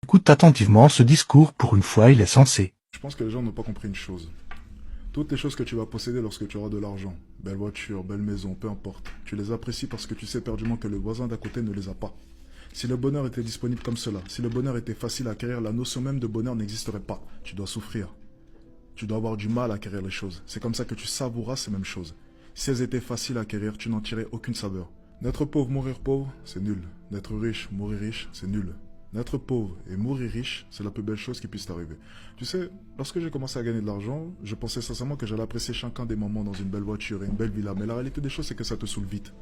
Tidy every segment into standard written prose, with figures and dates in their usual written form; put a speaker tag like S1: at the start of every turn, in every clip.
S1: Écoute attentivement ce discours, pour une fois il est sensé.
S2: Je pense que les gens n'ont pas compris une chose. Toutes les choses que tu vas posséder lorsque tu auras de l'argent, belle voiture, belle maison, peu importe, tu les apprécies parce que tu sais perdument que le voisin d'à côté ne les a pas. Si le bonheur était disponible comme cela, si le bonheur était facile à acquérir, la notion même de bonheur n'existerait pas. Tu dois souffrir. Tu dois avoir du mal à acquérir les choses. C'est comme ça que tu savouras ces mêmes choses. Si elles étaient faciles à acquérir, tu n'en tirais aucune saveur. Naître pauvre, mourir pauvre, c'est nul. Naître riche, mourir riche, c'est nul. Naître pauvre et mourir riche, c'est la plus belle chose qui puisse t'arriver. Tu sais, lorsque j'ai commencé à gagner de l'argent, je pensais sincèrement que j'allais apprécier chacun des moments dans une belle voiture et une belle villa. Mais la réalité des choses, c'est que ça te saoule vite.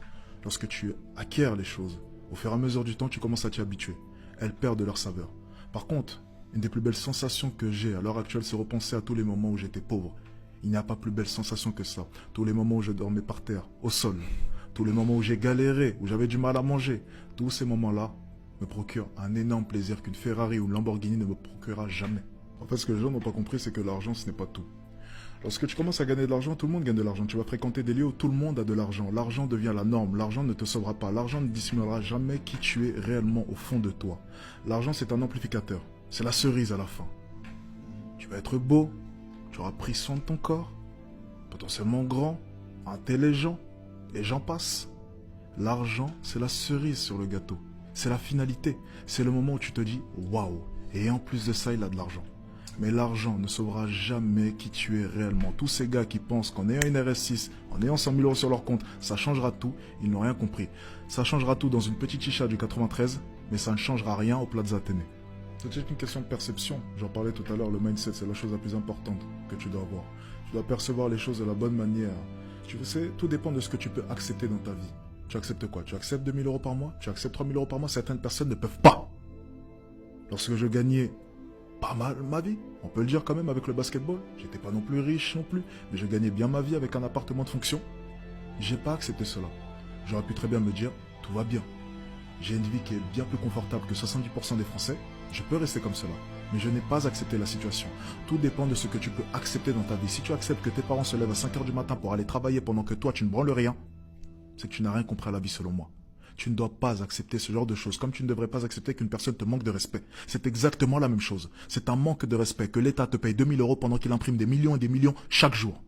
S2: Lorsque tu acquiers les choses, au fur et à mesure du temps, tu commences à t'y habituer. Elles perdent leur saveur. Par contre, une des plus belles sensations que j'ai à l'heure actuelle, c'est repenser à tous les moments où j'étais pauvre. Il n'y a pas plus belle sensation que ça. Tous les moments où je dormais par terre, au sol. Tous les moments où j'ai galéré, où j'avais du mal à manger. Tous ces moments-là me procurent un énorme plaisir qu'une Ferrari ou une Lamborghini ne me procurera jamais. En fait, ce que les gens n'ont pas compris, c'est que l'argent, ce n'est pas tout. Lorsque tu commences à gagner de l'argent, tout le monde gagne de l'argent. Tu vas fréquenter des lieux où tout le monde a de l'argent. L'argent devient la norme. L'argent ne te sauvera pas. L'argent ne dissimulera jamais qui tu es réellement au fond de toi. L'argent, c'est un amplificateur. C'est la cerise à la fin. Tu vas être beau. Tu auras pris soin de ton corps. Potentiellement grand. Intelligent. Et j'en passe. L'argent, c'est la cerise sur le gâteau. C'est la finalité. C'est le moment où tu te dis waouh. Et en plus de ça, il a de l'argent. Mais l'argent ne sauvera jamais qui tu es réellement. Tous ces gars qui pensent qu'en ayant une RS6, en ayant 100 000 euros sur leur compte, ça changera tout, ils n'ont rien compris. Ça changera tout dans une petite chicha du 93, mais ça ne changera rien au Plaza Athénée. C'est juste une question de perception. J'en parlais tout à l'heure, le mindset, c'est la chose la plus importante que tu dois avoir. Tu dois percevoir les choses de la bonne manière. Tu sais, tout dépend de ce que tu peux accepter dans ta vie. Tu acceptes quoi? Tu acceptes 2 000 euros par mois? Tu acceptes 3 000 euros par mois? Certaines personnes ne peuvent pas. Lorsque je gagnais pas mal ma vie, on peut le dire quand même avec le basketball. J'étais pas non plus riche non plus, mais je gagnais bien ma vie avec un appartement de fonction. J'ai pas accepté cela. J'aurais pu très bien me dire, tout va bien. J'ai une vie qui est bien plus confortable que 70% des Français. Je peux rester comme cela. Mais je n'ai pas accepté la situation. Tout dépend de ce que tu peux accepter dans ta vie. Si tu acceptes que tes parents se lèvent à 5 heures du matin pour aller travailler pendant que toi tu ne branles rien, c'est que tu n'as rien compris à la vie selon moi. Tu ne dois pas accepter ce genre de choses, comme tu ne devrais pas accepter qu'une personne te manque de respect. C'est exactement la même chose. C'est un manque de respect que l'État te paye 2 000 euros pendant qu'il imprime des millions et des millions chaque jour.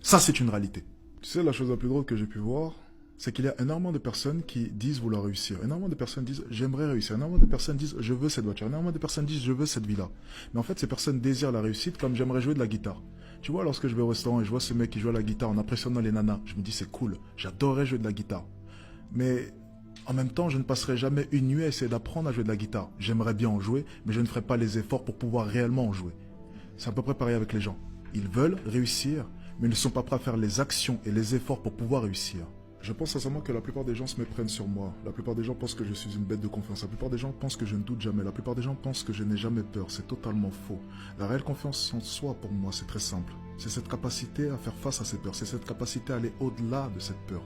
S2: Ça, c'est une réalité. Tu sais, la chose la plus drôle que j'ai pu voir, c'est qu'il y a énormément de personnes qui disent vouloir réussir. Énormément de personnes disent j'aimerais réussir. Énormément de personnes disent je veux cette voiture. Énormément de personnes disent je veux cette villa. Mais en fait, ces personnes désirent la réussite comme j'aimerais jouer de la guitare. Tu vois, lorsque je vais au restaurant et je vois ce mec qui joue à la guitare en impressionnant les nanas, je me dis c'est cool, j'adorerais jouer de la guitare. Mais en même temps, je ne passerai jamais une nuit à essayer d'apprendre à jouer de la guitare. J'aimerais bien en jouer, mais je ne ferai pas les efforts pour pouvoir réellement en jouer. C'est à peu près pareil avec les gens. Ils veulent réussir, mais ils ne sont pas prêts à faire les actions et les efforts pour pouvoir réussir. Je pense sincèrement que la plupart des gens se méprennent sur moi. La plupart des gens pensent que je suis une bête de confiance. La plupart des gens pensent que je ne doute jamais. La plupart des gens pensent que je n'ai jamais peur. C'est totalement faux. La réelle confiance en soi, pour moi, c'est très simple. C'est cette capacité à faire face à ces peurs. C'est cette capacité à aller au-delà de cette peur.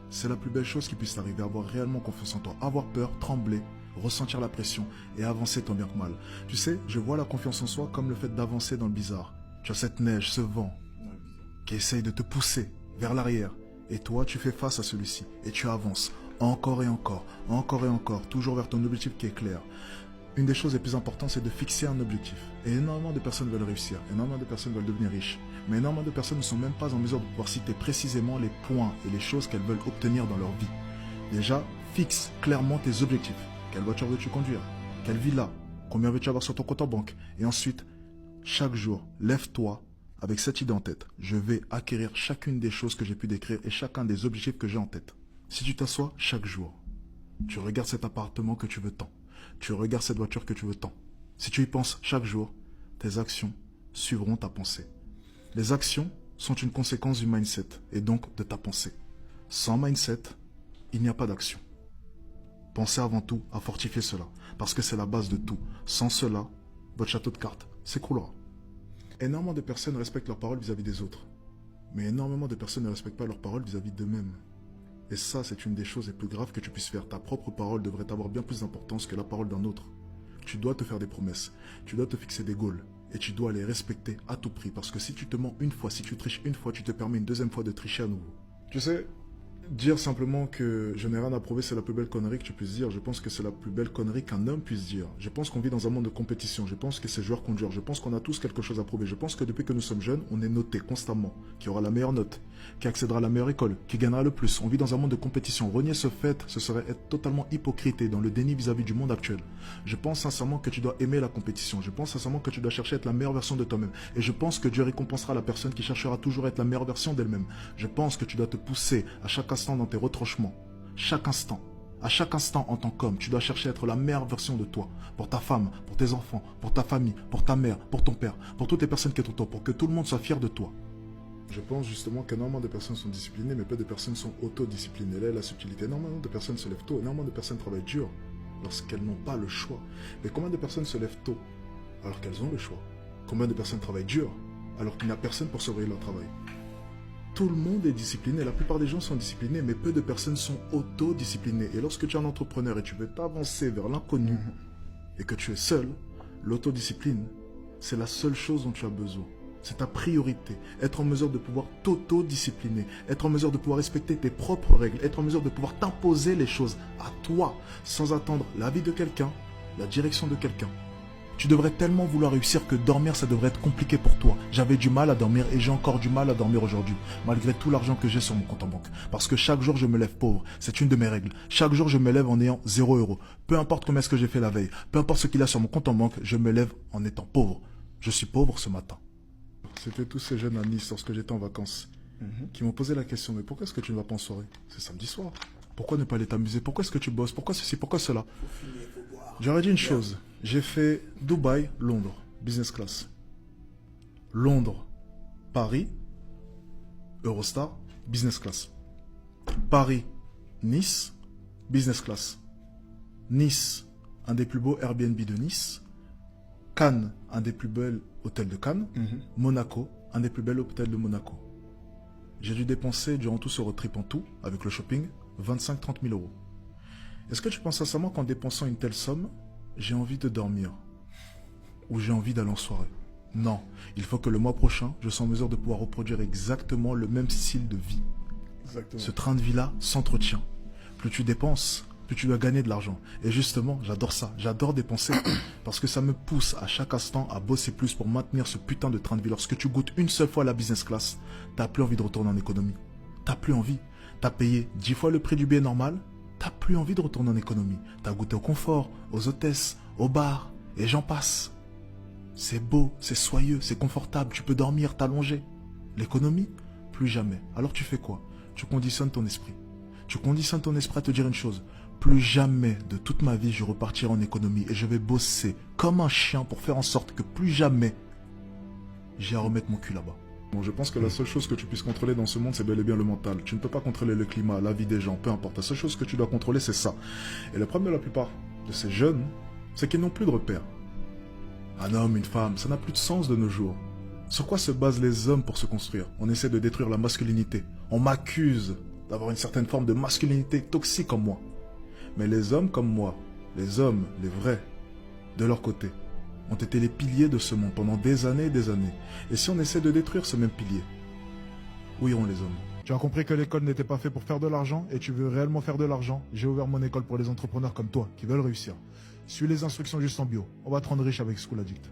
S2: C'est la plus belle chose qui puisse t'arriver, avoir réellement confiance en toi. Avoir peur, trembler, ressentir la pression et avancer tant bien que mal. Tu sais, je vois la confiance en soi comme le fait d'avancer dans le bizarre. Tu as cette neige, ce vent qui essaye de te pousser vers l'arrière. Et toi, tu fais face à celui-ci et tu avances encore et encore, encore et encore, toujours vers ton objectif qui est clair. Une des choses les plus importantes, c'est de fixer un objectif. Et énormément de personnes veulent réussir, énormément de personnes veulent devenir riches. Mais énormément de personnes ne sont même pas en mesure de pouvoir citer précisément les points et les choses qu'elles veulent obtenir dans leur vie. Déjà, fixe clairement tes objectifs. Quelle voiture veux-tu conduire? Quelle villa? Combien veux-tu avoir sur ton compte en banque? Et ensuite, chaque jour, lève-toi avec cette idée en tête. Je vais acquérir chacune des choses que j'ai pu décrire et chacun des objectifs que j'ai en tête. Si tu t'assois chaque jour, tu regardes cet appartement que tu veux tant. Tu regardes cette voiture que tu veux tant. Si tu y penses chaque jour, tes actions suivront ta pensée. Les actions sont une conséquence du mindset et donc de ta pensée. Sans mindset, il n'y a pas d'action. Pensez avant tout à fortifier cela, parce que c'est la base de tout. Sans cela, votre château de cartes s'écroulera. Énormément de personnes respectent leurs paroles vis-à-vis des autres, mais énormément de personnes ne respectent pas leurs paroles vis-à-vis d'eux-mêmes. Et ça, c'est une des choses les plus graves que tu puisses faire. Ta propre parole devrait avoir bien plus d'importance que la parole d'un autre. Tu dois te faire des promesses, tu dois te fixer des goals, et tu dois les respecter à tout prix. Parce que si tu te mens une fois, si tu triches une fois, tu te permets une deuxième fois de tricher à nouveau. Tu sais, Dire simplement que je n'ai rien à prouver, c'est la plus belle connerie que tu puisses dire. Je pense que c'est la plus belle connerie qu'un homme puisse dire. Je pense qu'on vit dans un monde de compétition. Je pense que c'est joueur contre joueur. Je pense qu'on a tous quelque chose à prouver. Je pense que depuis que nous sommes jeunes, on est noté constamment. Qui aura la meilleure note, qui accédera à la meilleure école, qui gagnera le plus. On vit dans un monde de compétition. Renier ce fait, ce serait être totalement hypocrite et dans le déni vis-à-vis du monde actuel. Je pense sincèrement que tu dois aimer la compétition. Je pense sincèrement que tu dois chercher à être la meilleure version de toi-même. Et je pense que Dieu récompensera la personne qui cherchera toujours à être la meilleure version d'elle-même. Je pense que tu dois te pousser à chaque instant dans tes retranchements. Chaque instant. À chaque instant en tant qu'homme, tu dois chercher à être la meilleure version de toi. Pour ta femme, pour tes enfants, pour ta famille, pour ta mère, pour ton père, pour toutes les personnes qui sont autour, pour que tout le monde soit fier de toi. Je pense justement qu'énormément de personnes sont disciplinées, mais peu de personnes sont autodisciplinées. Là est la subtilité. Énormément de personnes se lèvent tôt, énormément de personnes travaillent dur lorsqu'elles n'ont pas le choix. Mais combien de personnes se lèvent tôt alors qu'elles ont le choix? Combien de personnes travaillent dur alors qu'il n'y a personne pour surveiller leur travail? Tout le monde est discipliné, la plupart des gens sont disciplinés, mais peu de personnes sont autodisciplinées. Et lorsque tu es un entrepreneur et tu veux t'avancer vers l'inconnu et que tu es seul, l'autodiscipline, c'est la seule chose dont tu as besoin. C'est ta priorité. Être en mesure de pouvoir t'autodiscipliner, être en mesure de pouvoir respecter tes propres règles, être en mesure de pouvoir t'imposer les choses à toi, sans attendre l'avis de quelqu'un, la direction de quelqu'un. Tu devrais tellement vouloir réussir que dormir, ça devrait être compliqué pour toi. J'avais du mal à dormir et j'ai encore du mal à dormir aujourd'hui, malgré tout l'argent que j'ai sur mon compte en banque. Parce que chaque jour, je me lève pauvre. C'est une de mes règles. Chaque jour, je me lève en ayant 0 €. Peu importe combien est-ce que j'ai fait la veille, peu importe ce qu'il y a sur mon compte en banque, je me lève en étant pauvre. Je suis pauvre ce matin. C'était tous ces jeunes à Nice lorsque j'étais en vacances qui m'ont posé la question, mais pourquoi est-ce que tu ne vas pas en soirée? C'est samedi soir. Pourquoi ne pas aller t'amuser? Pourquoi est-ce que tu bosses? Pourquoi ceci? Pourquoi cela? J'aurais dit une chose. J'ai fait Dubaï, Londres, business class. Londres, Paris, Eurostar, business class. Paris, Nice, business class. Nice, un des plus beaux Airbnb de Nice. Cannes, un des plus beaux hôtels de Cannes. Monaco, un des plus bels hôtels de Monaco. J'ai dû dépenser durant tout ce road trip en tout, avec le shopping, 25-30 000 €. Est-ce que tu penses sincèrement qu'en dépensant une telle somme, j'ai envie de dormir? Ou j'ai envie d'aller en soirée? Non, il faut que le mois prochain, je sois en mesure de pouvoir reproduire exactement le même style de vie. Exactement. Ce train de vie-là s'entretient. Plus tu dépenses, plus tu dois gagner de l'argent. Et justement, j'adore ça. J'adore dépenser parce que ça me pousse à chaque instant à bosser plus pour maintenir ce putain de train de vie. Lorsque tu goûtes une seule fois la business class, t'as plus envie de retourner en économie. T'as plus envie. T'as payé 10 fois le prix du billet normal. T'as plus envie de retourner en économie. T'as goûté au confort, aux hôtesses, aux bars, et j'en passe. C'est beau, c'est soyeux, c'est confortable, tu peux dormir, t'allonger. L'économie, plus jamais. Alors tu fais quoi? Tu conditionnes ton esprit. Tu conditionnes ton esprit à te dire une chose. Plus jamais de toute ma vie je repartirai en économie et je vais bosser comme un chien pour faire en sorte que plus jamais j'ai à remettre mon cul là-bas. Bon, je pense que la seule chose que tu puisses contrôler dans ce monde, c'est bel et bien le mental. Tu ne peux pas contrôler le climat, la vie des gens, peu importe. La seule chose que tu dois contrôler, c'est ça. Et le problème de la plupart de ces jeunes, c'est qu'ils n'ont plus de repères. Un homme, une femme, ça n'a plus de sens de nos jours. Sur quoi se basent les hommes pour se construire? On essaie de détruire la masculinité. On m'accuse d'avoir une certaine forme de masculinité toxique en moi. Mais les hommes comme moi, les hommes, les vrais, de leur côté, ont été les piliers de ce monde pendant des années et des années. Et si on essaie de détruire ce même pilier, où iront les hommes? Tu as compris que l'école n'était pas faite pour faire de l'argent et tu veux réellement faire de l'argent? J'ai ouvert mon école pour les entrepreneurs comme toi qui veulent réussir. Suis les instructions juste en bio. On va te rendre riche avec School Addict.